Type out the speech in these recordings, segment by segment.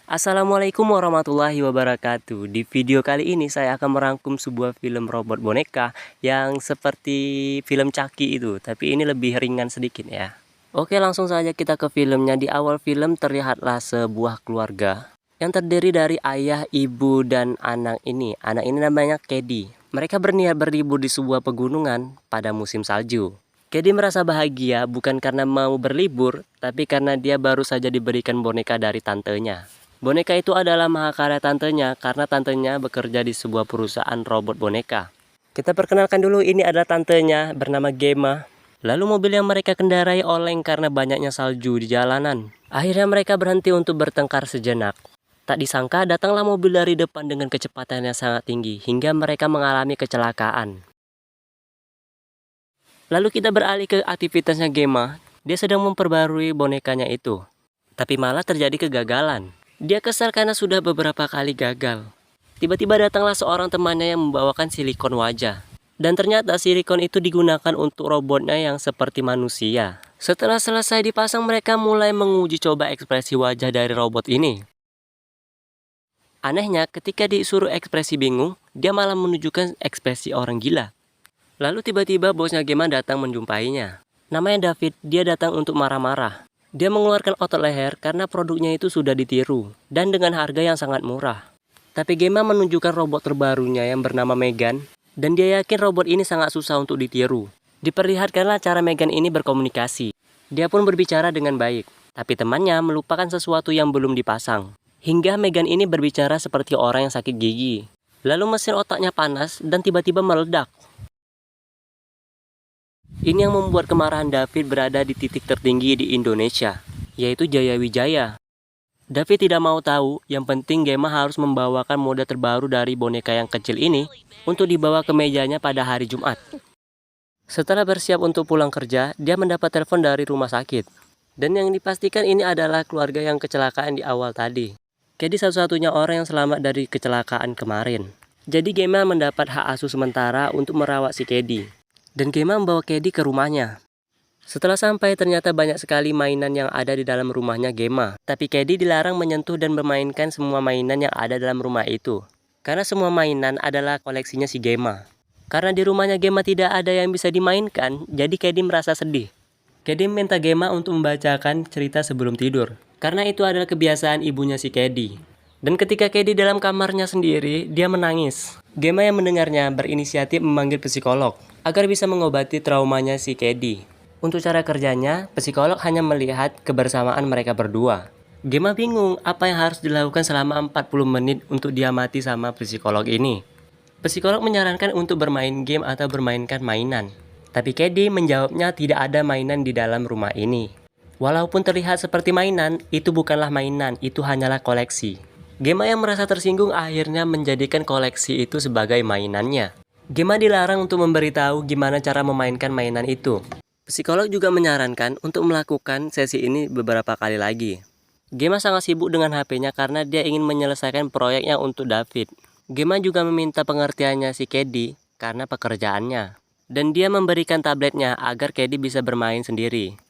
Assalamualaikum warahmatullahi wabarakatuh. Di video kali ini saya akan merangkum sebuah film robot boneka yang seperti film Chucky itu, tapi ini lebih ringan sedikit ya. Oke, langsung saja kita ke filmnya. Di awal film terlihatlah sebuah keluarga yang terdiri dari ayah, ibu, dan anak ini. Anak ini namanya Kedi. Mereka berniat berlibur di sebuah pegunungan pada musim salju. Kedi merasa bahagia bukan karena mau berlibur, tapi karena dia baru saja diberikan boneka dari tantenya. Boneka itu adalah mahakarya tantenya karena tantenya bekerja di sebuah perusahaan robot boneka. Kita perkenalkan dulu, ini adalah tantenya bernama Gemma. Lalu mobil yang mereka kendarai oleng karena banyaknya salju di jalanan. Akhirnya mereka berhenti untuk bertengkar sejenak. Tak disangka datanglah mobil dari depan dengan kecepatan yang sangat tinggi hingga mereka mengalami kecelakaan. Lalu kita beralih ke aktivitasnya Gemma. Dia sedang memperbarui bonekanya itu. Tapi malah terjadi kegagalan. Dia kesal karena sudah beberapa kali gagal. Tiba-tiba datanglah seorang temannya yang membawakan silikon wajah. Dan ternyata silikon itu digunakan untuk robotnya yang seperti manusia. Setelah selesai dipasang, mereka mulai menguji coba ekspresi wajah dari robot ini. Anehnya, ketika disuruh ekspresi bingung, dia malah menunjukkan ekspresi orang gila. Lalu tiba-tiba bosnya Gemma datang menjumpainya. Namanya David, dia datang untuk marah-marah. Dia mengeluarkan otot leher karena produknya itu sudah ditiru dan dengan harga yang sangat murah. Tapi Gemma menunjukkan robot terbarunya yang bernama Megan dan dia yakin robot ini sangat susah untuk ditiru. Diperlihatkanlah cara Megan ini berkomunikasi. Dia pun berbicara dengan baik, tapi temannya melupakan sesuatu yang belum dipasang. Hingga Megan ini berbicara seperti orang yang sakit gigi. Lalu mesin otaknya panas dan tiba-tiba meledak. Ini yang membuat kemarahan David berada di titik tertinggi di Indonesia, yaitu Jayawijaya. David tidak mau tahu, yang penting Gemma harus membawakan mode terbaru dari boneka yang kecil ini untuk dibawa ke mejanya pada hari Jumat. Setelah bersiap untuk pulang kerja, dia mendapat telepon dari rumah sakit. Dan yang dipastikan ini adalah keluarga yang kecelakaan di awal tadi. Kedi satu-satunya orang yang selamat dari kecelakaan kemarin. Jadi Gemma mendapat hak asuh sementara untuk merawat si Kedi. Dan Gemma membawa Kedi ke rumahnya. Setelah sampai ternyata banyak sekali mainan yang ada di dalam rumahnya Gemma. Tapi Kedi dilarang menyentuh dan memainkan semua mainan yang ada dalam rumah itu. Karena semua mainan adalah koleksinya si Gemma. Karena di rumahnya Gemma tidak ada yang bisa dimainkan, jadi Kedi merasa sedih. Kedi meminta Gemma untuk membacakan cerita sebelum tidur. Karena itu adalah kebiasaan ibunya si Kedi. Dan ketika Kedi dalam kamarnya sendiri, dia menangis. Gemma yang mendengarnya berinisiatif memanggil psikolog agar bisa mengobati traumanya si Kedi. Untuk cara kerjanya, psikolog hanya melihat kebersamaan mereka berdua. Gemma bingung apa yang harus dilakukan selama 40 menit untuk diamati sama psikolog ini. Psikolog menyarankan untuk bermain game atau bermainkan mainan. Tapi Kedi menjawabnya tidak ada mainan di dalam rumah ini. Walaupun terlihat seperti mainan, itu bukanlah mainan, itu hanyalah koleksi. Gemma yang merasa tersinggung akhirnya menjadikan koleksi itu sebagai mainannya. Gemma dilarang untuk memberitahu gimana cara memainkan mainan itu. Psikolog juga menyarankan untuk melakukan sesi ini beberapa kali lagi. Gemma sangat sibuk dengan HP-nya karena dia ingin menyelesaikan proyeknya untuk David. Gemma juga meminta pengertiannya si Kedi karena pekerjaannya. Dan dia memberikan tabletnya agar Kedi bisa bermain sendiri.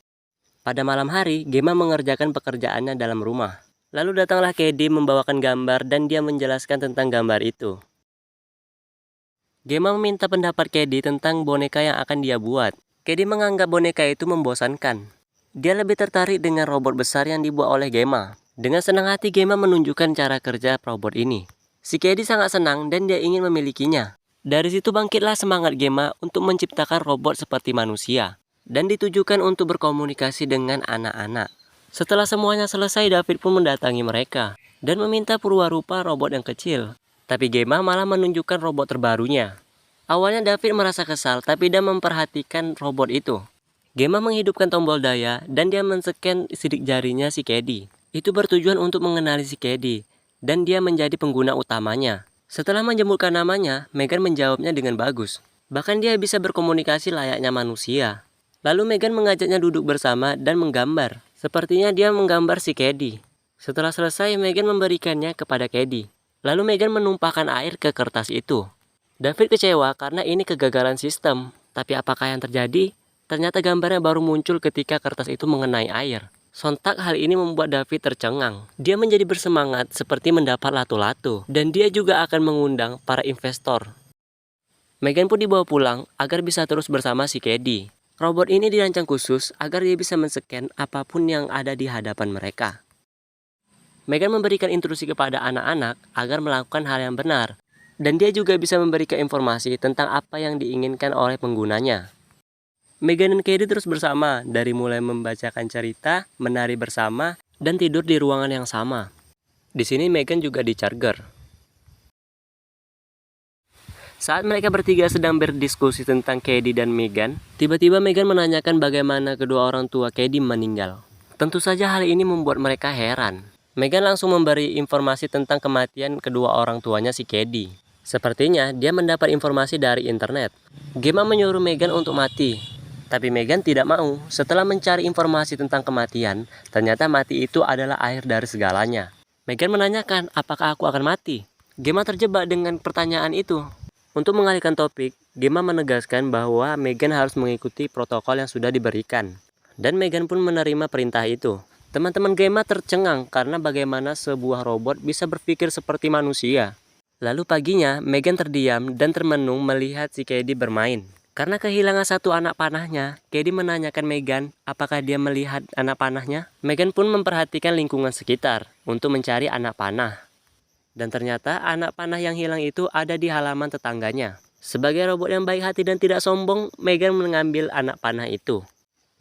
Pada malam hari, Gemma mengerjakan pekerjaannya dalam rumah. Lalu datanglah Kedi membawakan gambar dan dia menjelaskan tentang gambar itu. Gemma meminta pendapat Kedi tentang boneka yang akan dia buat. Kedi menganggap boneka itu membosankan. Dia lebih tertarik dengan robot besar yang dibuat oleh Gemma. Dengan senang hati Gemma menunjukkan cara kerja robot ini. Si Kedi sangat senang dan dia ingin memilikinya. Dari situ bangkitlah semangat Gemma untuk menciptakan robot seperti manusia. Dan ditujukan untuk berkomunikasi dengan anak-anak. Setelah semuanya selesai, David pun mendatangi mereka dan meminta purwarupa robot yang kecil. Tapi Gemma malah menunjukkan robot terbarunya. Awalnya David merasa kesal, tapi dia memperhatikan robot itu. Gemma menghidupkan tombol daya dan dia men-scan sidik jarinya si Kedi. Itu bertujuan untuk mengenali si Kedi dan dia menjadi pengguna utamanya. Setelah menjemurkan namanya, Megan menjawabnya dengan bagus. Bahkan dia bisa berkomunikasi layaknya manusia. Lalu Megan mengajaknya duduk bersama dan menggambar. Sepertinya dia menggambar si Kedi. Setelah selesai, Megan memberikannya kepada Kedi. Lalu Megan menumpahkan air ke kertas itu. David kecewa karena ini kegagalan sistem. Tapi apakah yang terjadi? Ternyata gambarnya baru muncul ketika kertas itu mengenai air. Sontak hal ini membuat David tercengang. Dia menjadi bersemangat seperti mendapat lato-lato, dan dia juga akan mengundang para investor. Megan pun dibawa pulang agar bisa terus bersama si Cady. Robot ini dirancang khusus agar dia bisa men-scan apapun yang ada di hadapan mereka. Megan memberikan instruksi kepada anak-anak agar melakukan hal yang benar, dan dia juga bisa memberikan informasi tentang apa yang diinginkan oleh penggunanya. Megan dan Cady terus bersama, dari mulai membacakan cerita, menari bersama, dan tidur di ruangan yang sama. Di sini Megan juga di-charger. Saat mereka bertiga sedang berdiskusi tentang Cady dan Megan, tiba-tiba Megan menanyakan bagaimana kedua orang tua Cady meninggal. Tentu saja hal ini membuat mereka heran. Megan langsung memberi informasi tentang kematian kedua orang tuanya si Cady. Sepertinya dia mendapat informasi dari internet. Gemma menyuruh Megan untuk mati. Tapi Megan tidak mau. Setelah mencari informasi tentang kematian, ternyata mati itu adalah akhir dari segalanya. Megan menanyakan, apakah aku akan mati? Gemma terjebak dengan pertanyaan itu. Untuk mengalihkan topik, Gemma menegaskan bahwa Megan harus mengikuti protokol yang sudah diberikan. Dan Megan pun menerima perintah itu. Teman-teman Gemma tercengang karena bagaimana sebuah robot bisa berpikir seperti manusia. Lalu paginya, Megan terdiam dan termenung melihat si Cady bermain. Karena kehilangan satu anak panahnya, Cady menanyakan Megan apakah dia melihat anak panahnya. Megan pun memperhatikan lingkungan sekitar untuk mencari anak panah. Dan ternyata anak panah yang hilang itu ada di halaman tetangganya. Sebagai robot yang baik hati dan tidak sombong, Megan mengambil anak panah itu.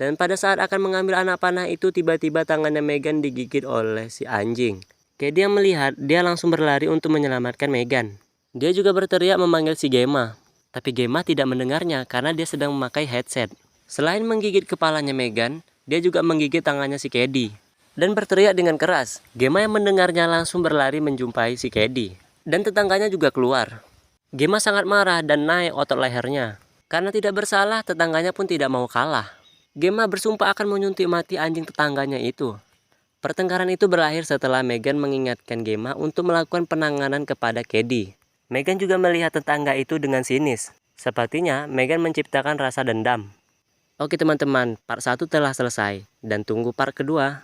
Dan pada saat akan mengambil anak panah itu, tiba-tiba tangannya Megan digigit oleh si anjing. Cady yang melihat, dia langsung berlari untuk menyelamatkan Megan. Dia juga berteriak memanggil si Gemma. Tapi Gemma tidak mendengarnya karena dia sedang memakai headset. Selain menggigit kepalanya Megan, dia juga menggigit tangannya si Cady. Dan berteriak dengan keras. Gemma yang mendengarnya langsung berlari menjumpai si Cady. Dan tetangganya juga keluar. Gemma sangat marah dan naik otot lehernya. Karena tidak bersalah, tetangganya pun tidak mau kalah. Gemma bersumpah akan menyuntik mati anjing tetangganya itu. Pertengkaran itu berakhir setelah Megan mengingatkan Gemma untuk melakukan penanganan kepada Cady. Megan juga melihat tetangga itu dengan sinis. Sepertinya Megan menciptakan rasa dendam. Oke teman-teman, part 1 telah selesai dan tunggu part kedua.